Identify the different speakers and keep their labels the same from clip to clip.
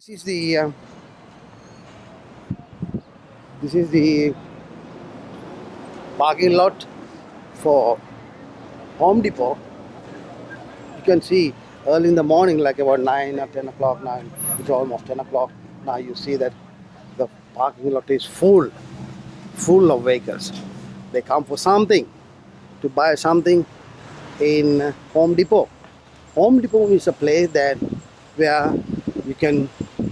Speaker 1: This is the this is the parking lot for Home Depot. You can see early in the morning, like about 9 or 10 o'clock. Now it's almost 10 o'clock. Now you see that the parking lot is full of vehicles. They come for something, to buy something in Home Depot. Home Depot is a place that where you can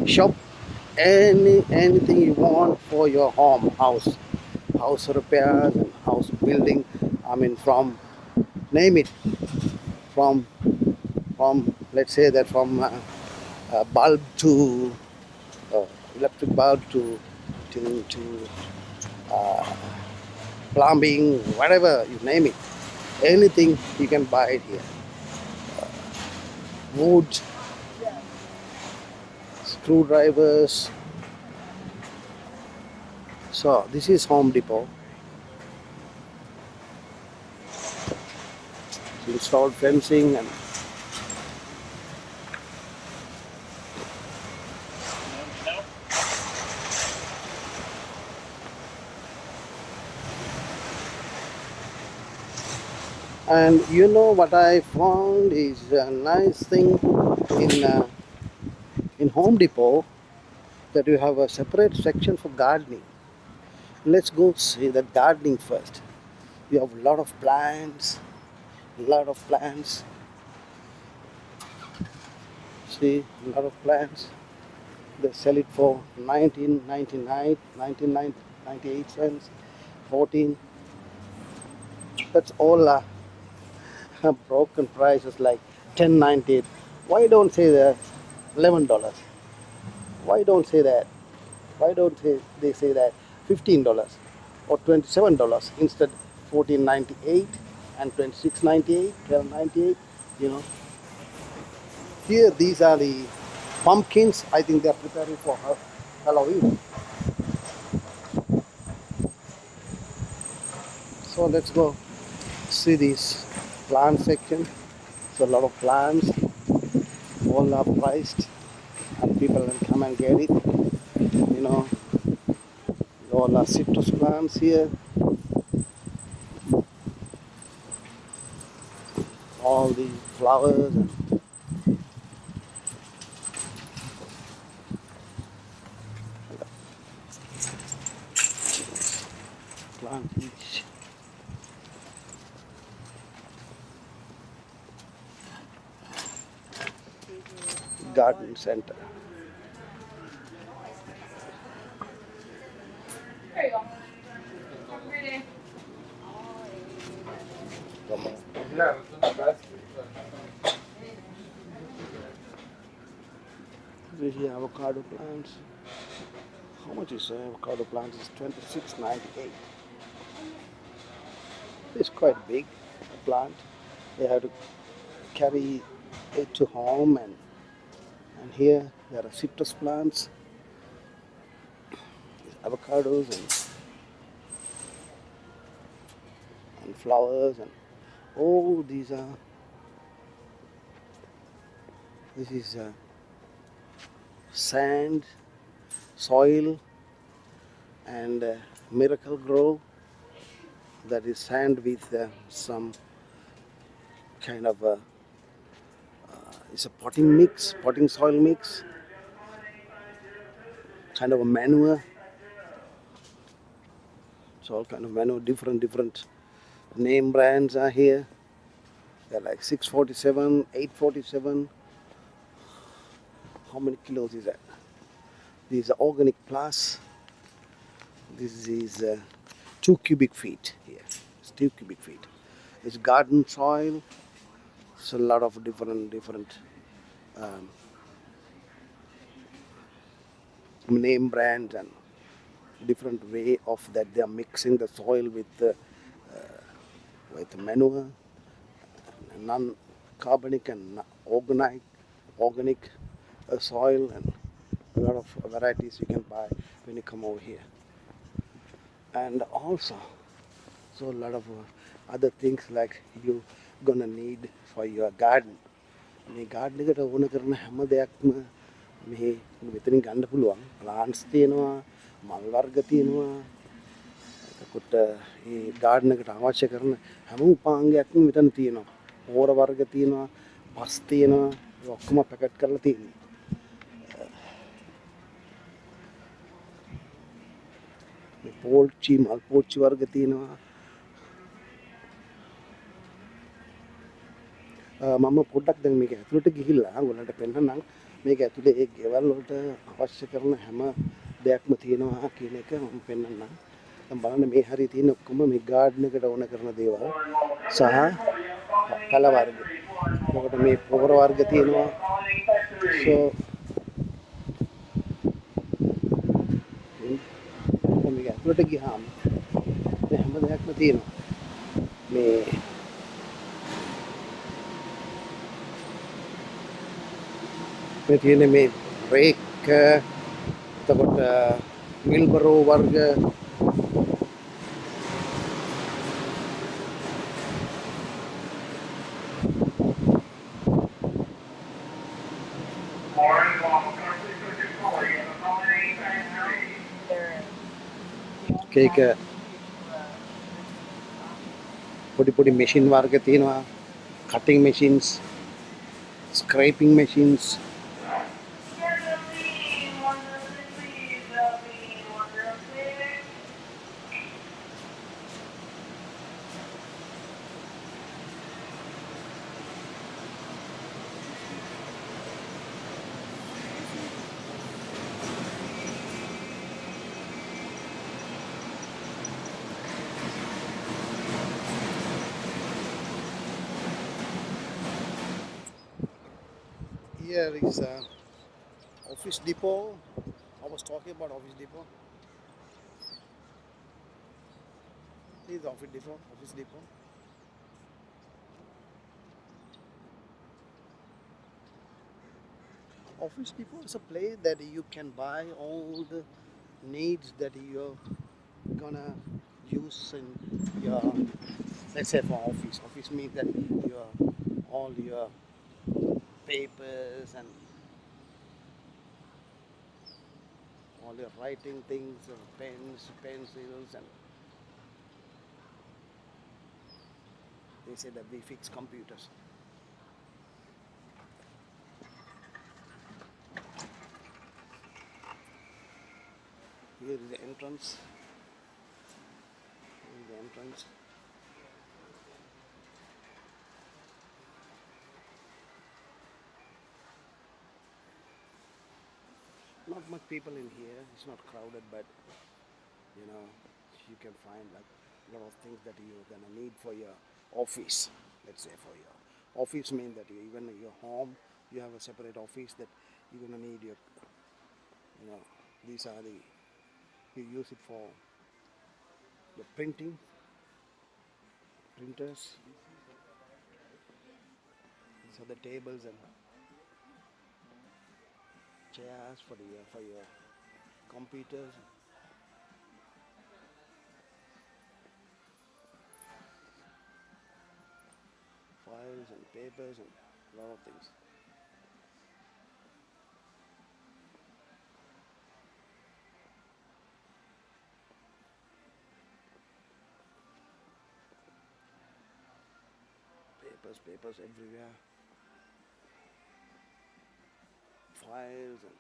Speaker 1: shop anything you want for your house repairs and house building. I mean, from name it, from let's say that from bulb to uh, electric bulb to uh, plumbing, whatever you name it, anything you can buy it here. Wood, screwdrivers. So this is Home Depot. Installed fencing and you know what I found is a nice thing in Home Depot, that you have a separate section for gardening. Let's go see that gardening first. You have a lot of plants, lot of plants. See, a lot of plants. They sell it for 19.99, 99.98 cents, 14. That's all broken prices like 10.98. Why don't say that $11? Why don't say that? Why don't they say that $15 or $27 instead 14.98 and 26.98, 12.98? You know, here these are the pumpkins. I think they are preparing for Halloween. So let's go see this plant section. So a lot of plants, all are priced, and people can come and get it. You know, all are citrus plants here. All the flowers and plant each. Garden center. We see avocado plants. How much is avocado plants? It's 26.98. It's quite big plant. They have to carry it to home, and here there are citrus plants, avocados and flowers, and oh, this is sand, soil, and miracle grow. That is sand with some kind of it's a potting soil mix, kind of a manure. It's all kind of manure. Different name brands are here. They're like 647, 847. How many kilos is that? This is organic plus. This is 2 cubic feet here. It's 2 cubic feet. It's garden soil. It's a lot of different um, name brands and different way of that they are mixing the soil with manure, non-carbonic and organic soil, and a lot of varieties you can buy when you come over here. And also, so a lot of other things like you gonna need for your garden. මේ garden එකට ඕන කරන හැම දෙයක්ම මෙහි මෙතනින් ගන්න පුළුවන් ප්ලාන්ට්ස් තියෙනවා, මල් වර්ග තියෙනවා. එතකොට මේ ගාඩන් එකට අවශ්‍ය කරන හැම උපාංගයක්ම මෙතන තියෙනවා. පෝර වර්ග තියෙනවා, පස් තියෙනවා. ඒ ඔක්කොම පැකට් කරලා තියෙනවා. මේ පෝල්චි මල් පෝච්චි වර්ග තියෙනවා. මම පොඩ්ඩක් දැන් මේක ඇතුළට ගිහිල්ලා ඔයාලට පෙන්නන්නම්. මේක ඇතුලේ ඒ ගෙවල් වලට අවශ්‍ය කරන හැම දෙයක්ම තියෙනවා කියන එක මම පෙන්නන්නම්. දැන් බලන්න මේ හරිය තියෙන ඔක්කොම මේ ගාඩන් එකට ඕන කරන දේවල් සහ පළ වර්ග. එතකොට මේ පොහොර වර්ග තියෙනවා. සෝ මේක ඇතුළට ගියාම මේ හැම දෙයක්ම තියෙනවා. මේ මේ තියෙන මේ රේක් එතකොට මිල්බරෝ වර්ග ඒක පොඩි පොඩි මැෂින් වර්ග තියෙනවා. Cutting machines, scraping machines. Here is office depot. I was talking about office depot. This is the office depot. Office depot. Office depot is a place that you can buy all the needs that you're gonna use in your, let's say for office. Office means that your all your papers and all your writing things, pens, pencils, and they say that we fix computers. Here is the entrance. Here is the entrance. Not much people in here. It's not crowded, but you know, you can find like a lot of things that you're gonna need for your office. Let's say for your office means that even your home, you have a separate office that you're gonna need your, you know, these are the, you use it for the printing, printers. These are the tables and chairs for your computers. Files and papers and a lot of things. Papers everywhere. Files and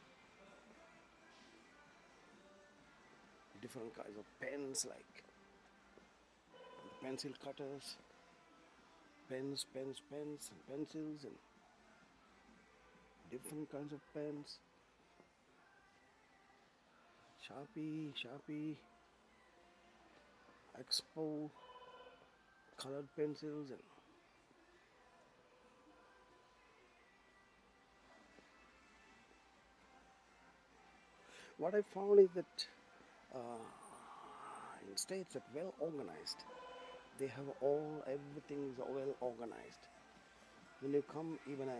Speaker 1: different kinds of pens like pencil cutters, pens, and pencils and different kinds of pens. Sharpie, Expo, colored pencils and what I found is that in states that well organized, they have everything is well organized. When you come even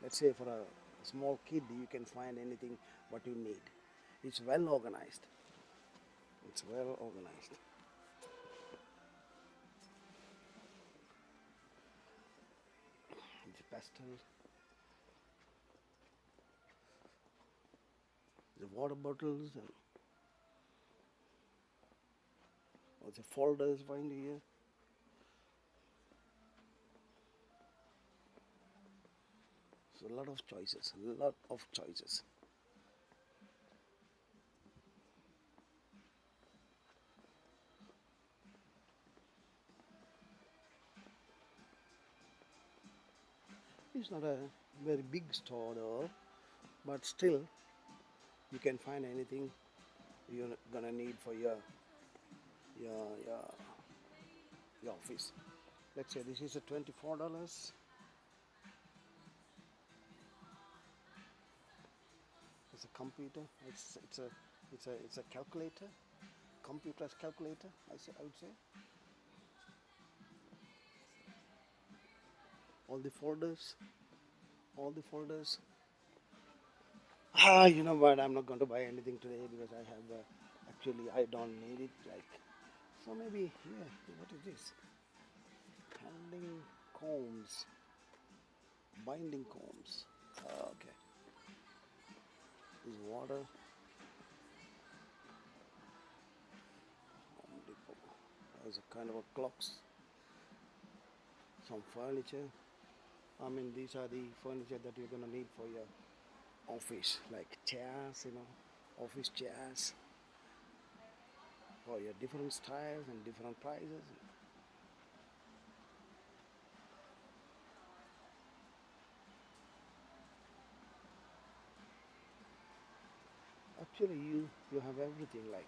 Speaker 1: let's say for a small kid, you can find anything what you need. It's well organized. It's well organized. It's pastel. the water bottles and all the folders find here. So a lot of choices, a lot of choices. It's not a very big store though, but still you can find anything you're gonna need for your your, your office. Let's say this is a $24. It's a computer. It's a calculator, computer's calculator. I would say all the folders, all the folders. You know what? I'm not going to buy anything today because I have actually I don't need it. Like so maybe yeah. What is this? Handling combs, binding combs. Okay, this water. Home Depot. There's a kind of a clocks, some furniture. I mean, these are the furniture that you're gonna need for your office, like chairs, office chairs for your different styles and different prices. Actually, you have everything, like.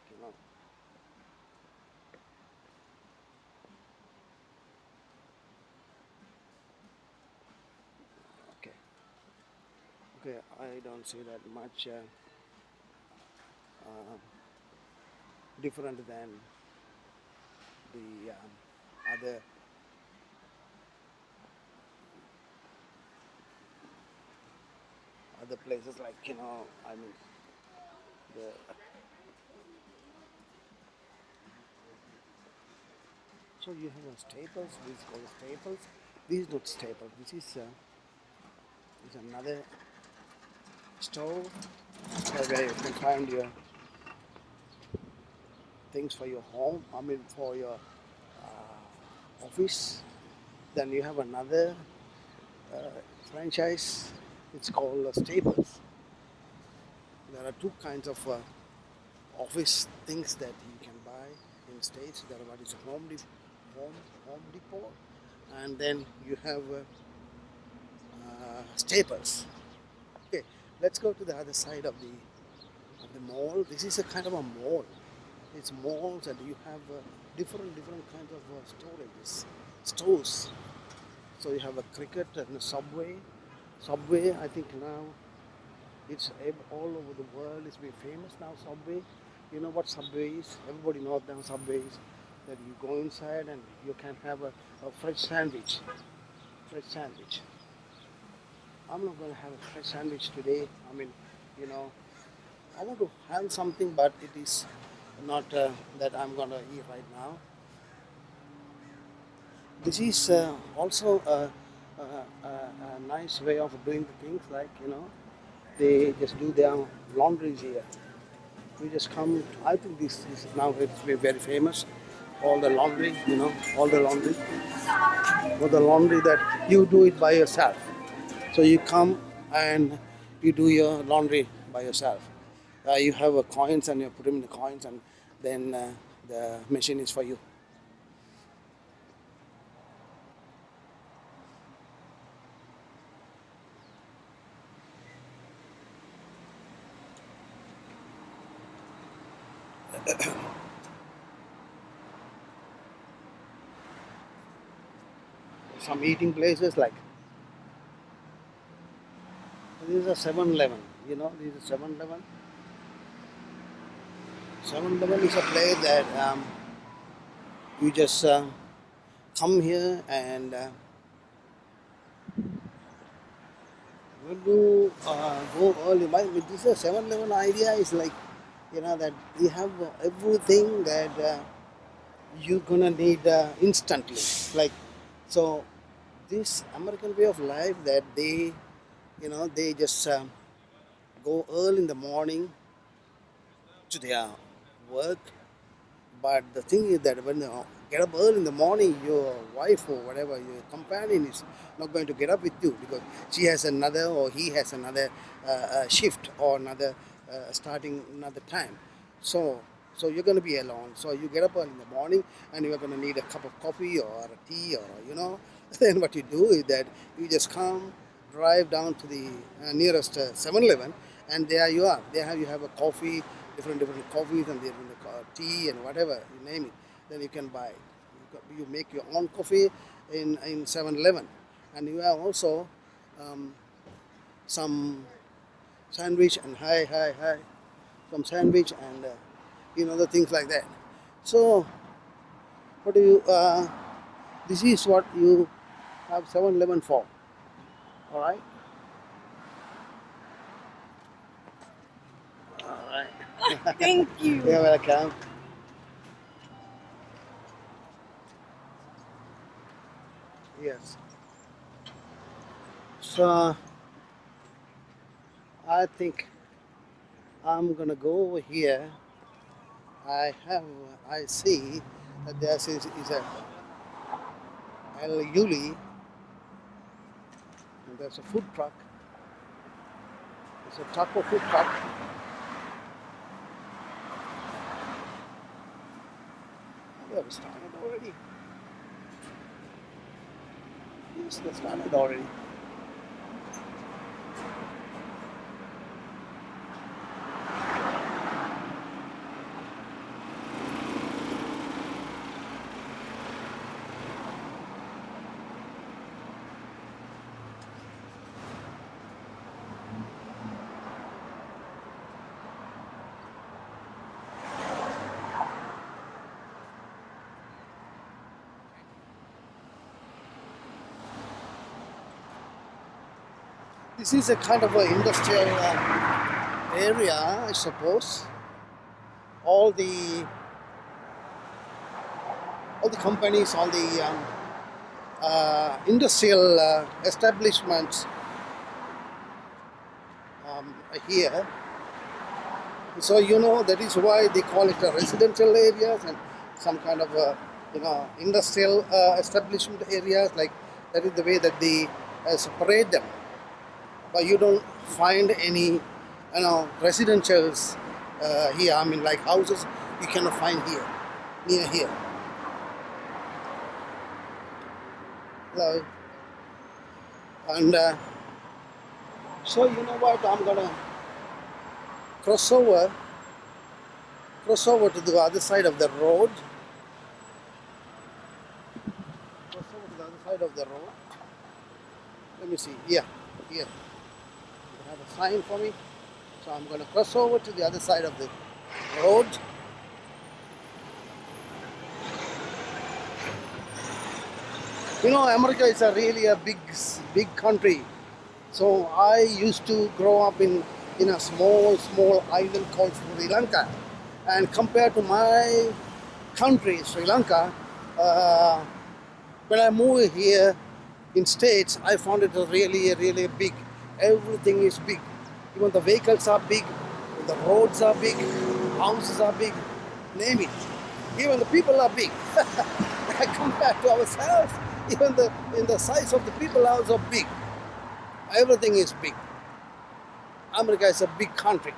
Speaker 1: Okay, okay. I don't see that much uh, different than the other places, like I mean the so you have a staples. This is called staples. This is not staples. This is another store where you can find your things for your home. I mean for your office. Then you have another uh, franchise. It's called Staples. There are two kinds of office things that you can buy in States. There are what is Home Home Depot, and then you have Staples. Okay, let's go to the other side of the mall. This is a kind of a mall. It's malls, and you have different kinds of storages, stores. So you have a cricket and a subway. Subway, I think now it's all over the world. It's been famous now. Subway. You know what Subway is? Everybody knows now Subway is that you go inside and you can have a fresh sandwich. Fresh sandwich. I'm not going to have a fresh sandwich today. I mean, you know, I want to have something, but it is not that I'm going to eat right now. This is also a nice way of doing the things, like they just do their laundries here. We just come. I think this is now it's very famous. All the laundry, all the laundry, all the laundry that you do it by yourself. So you come and you do your laundry by yourself. You have a coins and you put them in the coins, and then the machine is for you. Some eating places like this is a 7-Eleven. This is a 7-Eleven. 7-Eleven is a place that you just come here and when you go early. This is a 7-Eleven idea is like that you have everything that you're gonna need instantly. Like so, this American way of life that they just go early in the morning to their work. But the thing is that when you get up early in the morning, your wife or whatever, your companion is not going to get up with you because she has another or he has another shift or another starting another time. So, so you're going to be alone. So you get up early in the morning and you're going to need a cup of coffee or a tea or, then what you do is that you just come, drive down to the nearest 7-Eleven, and there you are. There you have a coffee, different coffees and different tea and whatever you name it. Then you can buy it. You make your own coffee in 7-Eleven, and you have also some sandwich and some sandwich and the things like that. So what do you? This is what you have 7-Eleven for. All right. All right.
Speaker 2: Thank you.
Speaker 1: You're welcome. Yes. So I think I'm gonna go over here. I see that there is a El Yuli, and there's a food truck. It's a taco food truck. They have started already. Yes, they started already. This is a kind of an industrial area, I suppose. All the companies, all the industrial establishments are here. So that is why they call it a residential areas and some kind of industrial establishment areas. Like that is the way that they separate them. But you don't find any residentials here. I mean, like houses you cannot find here, near here. Hello. And so you know what, I'm gonna cross over to the other side of the road. Cross over to the other side of the road. Let me see. Yeah, here. You have a sign for me. So I'm going to cross over to the other side of the road. America is really a big country. So I used to grow up in a small island called Sri Lanka. And compared to my country, Sri Lanka, when I moved here in States, I found it really big. Everything is big. Even the vehicles are big, the roads are big, houses are big, name it. Even the people are big. Compared to ourselves, even the size of the people are also big. Everything is big. America is a big country.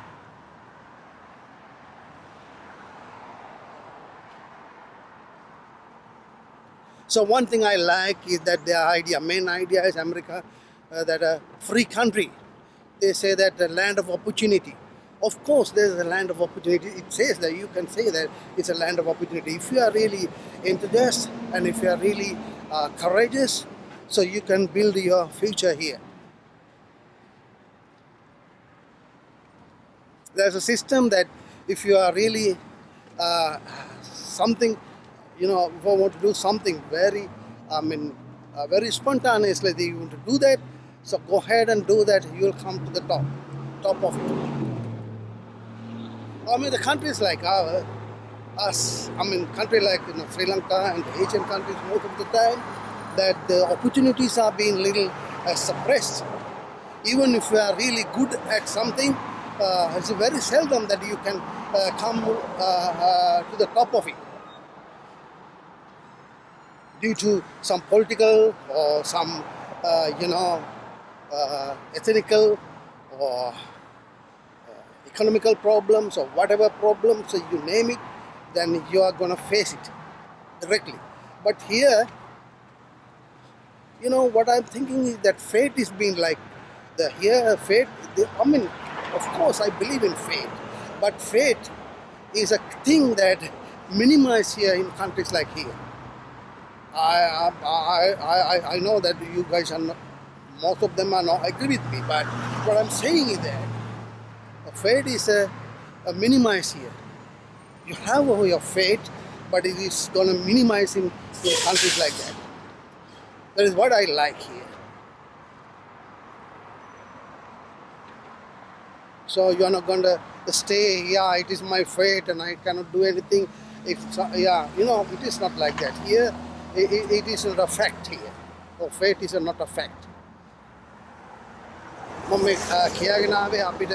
Speaker 1: So one thing I like is that their main idea is America, that a free country. They say that the land of opportunity. Of course, there is a land of opportunity. It says that you can say that it's a land of opportunity. If you are really enthusiastic and if you are really courageous, so you can build your future here. There's a system that if you are really something, if you want to do something very spontaneously, you want to do that, so go ahead and do that. You will come to the top of it. I mean, the countries like us, country like Sri Lanka and the Asian countries, most of the time, that the opportunities are being little suppressed. Even if you are really good at something, it's very seldom that you can come to the top of it due to some political or some, ethnical or economical problems or whatever problems you name it, then you are going to face it directly. But here, what I'm thinking is that fate is being like the here fate. I mean, of course, I believe in fate, but fate is a thing that minimized here in countries like here. I know that you guys are not, most of them are not agree with me, but what I'm saying is that fate is a minimize here. You have your fate, but it is going to minimize in countries like that. That is what I like here. So you are not going to stay, yeah, it is my fate and I cannot do anything. If it is not like that. Here, it is not a fact here. So fate is not a fact. මම කියාගෙන ආවේ අපිට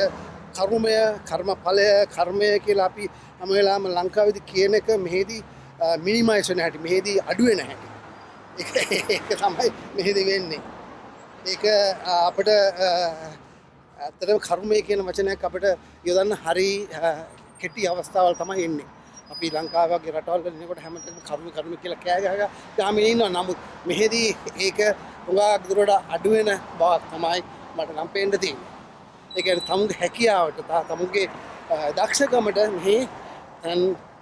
Speaker 1: කර්මය කර්මඵලය කර්මය කියලා අපි හැම වෙලාවෙම ලංකාවේදී කියන එක මෙහෙදී මිනිමයිස් වෙන හැටි මෙහෙදී අඩු වෙන හැටි ඒක තමයි මෙහෙදී වෙන්නේ ඒක අපිට ඇත්තටම කර්මය කියන වචනයක් අපිට යොදන්න හරි කෙටි අවස්ථාවල් තමයි එන්නේ අපි ලංකාව වගේ රටවල් වල ඉන්නකොට හැමතැනම කර්ම කියලා කෑ ගහලා ගාමින් ඉන්නවා නමුත් මෙහෙදී ඒක උඟාක් දුරට අඩු වෙන බවක් තමයි මට නම් පේන්න තියෙන්නේ. ඒ කියන්නේ තමුන්ගේ හැකියාවට තමුන්ගේ දක්ෂකමට මෙහි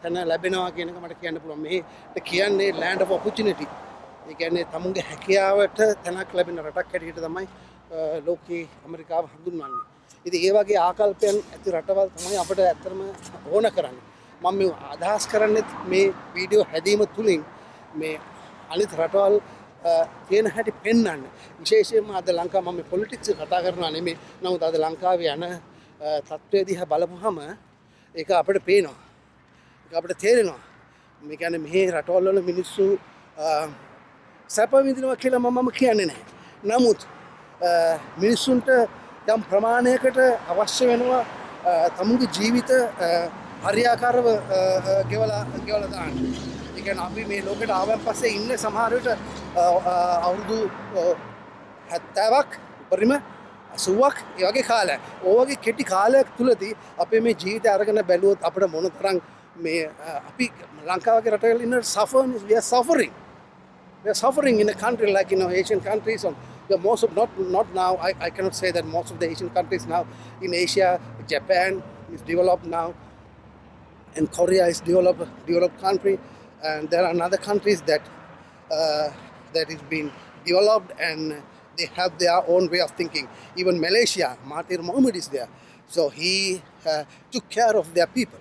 Speaker 1: තන ලැබෙනවා කියන එක මට කියන්න පුළුවන්. මෙහෙට කියන්නේ land of opportunity. ඒ කියන්නේ තමුන්ගේ හැකියාවට තැනක් ලැබෙන රටක් හැටියට තමයි ලෝකයේ ඇමරිකාව හඳුන්වන්නේ. ඉතින් ඒ වගේ ආකල්පයන් ඇති රටවල් තමයි අපිට ඇත්තටම ඕන කරන්නේ. මම මේ අදහස් කරන්නේ මේ වීඩියෝ හැදීම තුලින් මේ අනිත් රටවල් තියෙන හැටි පෙන්වන්න. විශේෂයෙන්ම අද ලංකාව මම පොලිටික්ස් කතා කරනවා නෙමෙයි. නමුත් අද ලංකාවේ යන තත්ත්වය දිහා බලපුවහම ඒක අපිට පේනවා. ඒක අපිට තේරෙනවා. මේ කියන්නේ මේ රටවල් වල මිනිස්සු සැප විඳිනවා කියලා මම කියන්නේ නැහැ. නමුත් මිනිස්සුන්ට යම් ප්‍රමාණයකට අවශ්‍ය වෙනවා තමුන්ගේ ජීවිත හරියාකාරව ගෙවලා දාන්න. ඒ කියන්නේ අපි මේ ලෝකෙට ආවන් පස්සේ ඉන්න සමහර විට අවුරුදු 70ක් උපරිම 80ක් ඒ වගේ කාලයක්. ඕ වගේ කෙටි කාලයක් තුලදී අපේ මේ ජීවිතය අරගෙන බැලුවොත් අපිට මොන තරම් මේ අපි ලංකාව වගේ රටවල ඉන්න we are suffering. We are suffering in a country like Asian countries. Most of not now. I cannot say that most of the Asian countries now in Asia, Japan is developed now, and Korea is developed country, and there are other countries that is being developed and they have their own way of thinking. Even Malaysia, Mahathir Mohamad is there, so he took care of their people.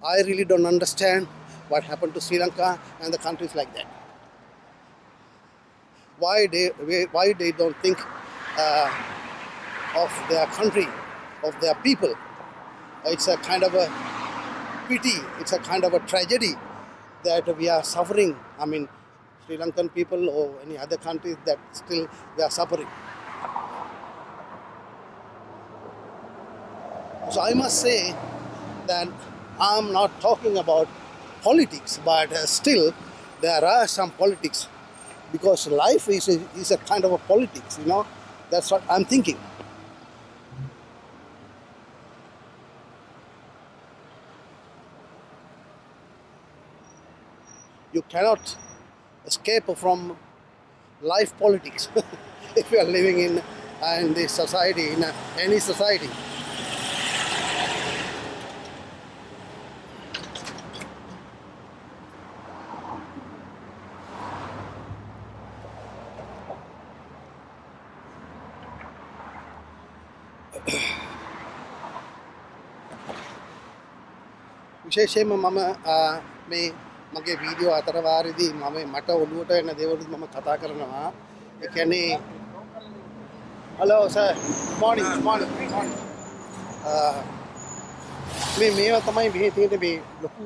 Speaker 1: I really don't understand what happened to Sri Lanka and the countries like that. Why they don't think of their country, of their people. It's a kind of a pity, it's a kind of a tragedy that we are suffering. I mean, Sri Lankan people or any other countries that still they are suffering. So I must say that I'm not talking about politics, but still there are some politics. Because life is a kind of a politics, That's what I'm thinking. You cannot escape from life politics if you are living in this society, in any society. විශේෂයෙන්ම මම මේ මගේ video අතර වාරෙදී මම මට ඔළුවට එන දේවල් මම කතා කරනවා. ඒ කියන්නේ hello sir, morning. මේවා තමයි මේ තියෙන මේ ලොකු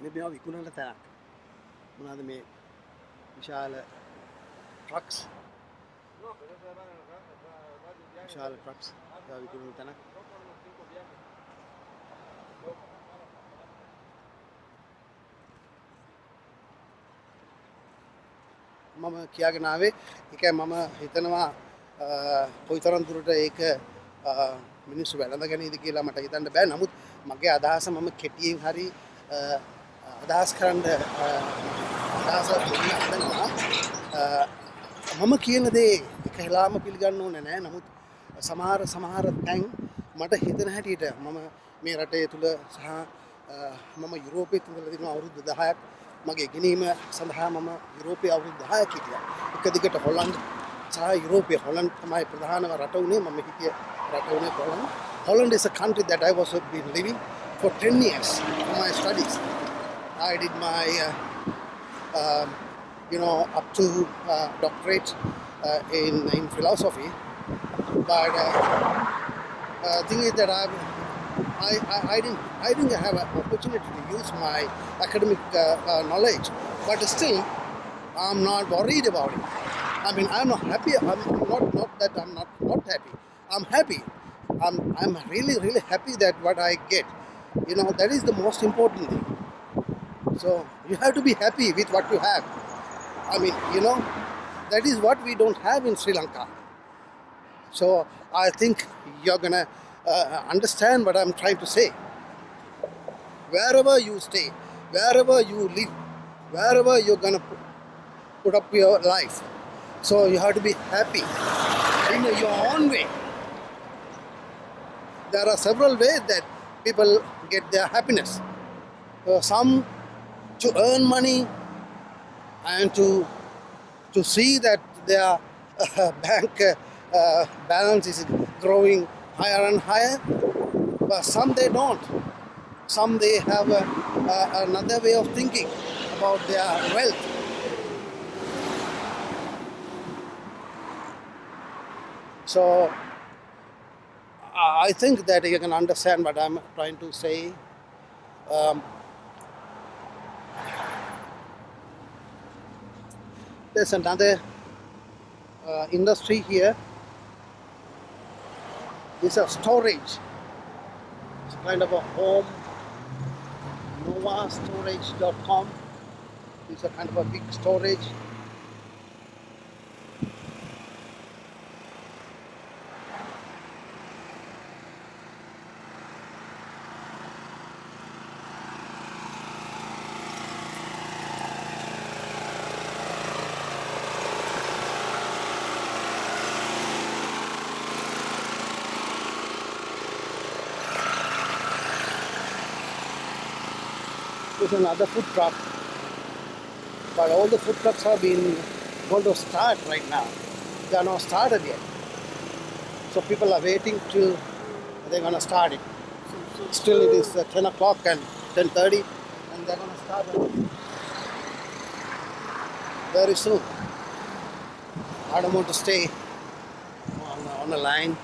Speaker 1: මේවා විකුණන තැනක්. මොනවාද මේ විශාල trucks. විශාල ට්‍රක්ස් විකුණන තැනක්. මම කියාගෙන ආවේ ඒකයි මම හිතනවා කොයිතරම් දුරට ඒක මිනිස්සු වැළඳගනීද කියලා මට හිතන්න බෑ. නමුත් මගේ අදහස මම කෙටියෙන් හරි අදහස් කරන්න අදහස දෙන්න හදනවා. මම කියන දේ එක වෙලාවම පිළිගන්න ඕනේ නෑ. නමුත් සමහර තැන් මට හිතන හැටියට මම මේ රටේ තුල සහ මම යුරෝපයේ ඉඳලා තිනවා අවුරුදු 10ක්. මගේ ගෙනීම සඳහා මම යුරෝපයේ අවුරුදු 10ක් හිටියා. එක දිගට හොලන්ඩ් සහ යුරෝපයේ හොලන්ඩ් තමයි ප්‍රධානම රට උනේ. මම හිටිය රට උනේ Holland. Holland is a country that I was been living for 10 years for my studies. I did my up to doctorate in philosophy. But thing is that I didn't have an opportunity to use my academic knowledge. But still, I'm not worried about it. I mean, I'm not happy. I'm not that I'm not happy. I'm happy. I'm really happy that what I get. That is the most important thing. So you have to be happy with what you have. I mean, that is what we don't have in Sri Lanka. So I think you're gonna understand what I'm trying to say. Wherever you stay, wherever you live, wherever you're gonna put up your life, so you have to be happy in your own way. There are several ways that people get their happiness. Some to earn money and to see that their bank balance is growing higher and higher, but some they don't. Some they have another way of thinking about their wealth. So I think that you can understand what I'm trying to say. There's another industry here. This is a storage. It's kind of a home. novastorage.com. It's a kind of a big storage. There's another food truck, but all the food trucks have been going to start right now. They are not started yet. So people are waiting till they're going to start it. Still it is 10 o'clock and 10:30 and they're going to start it very soon. I don't want to stay on the line.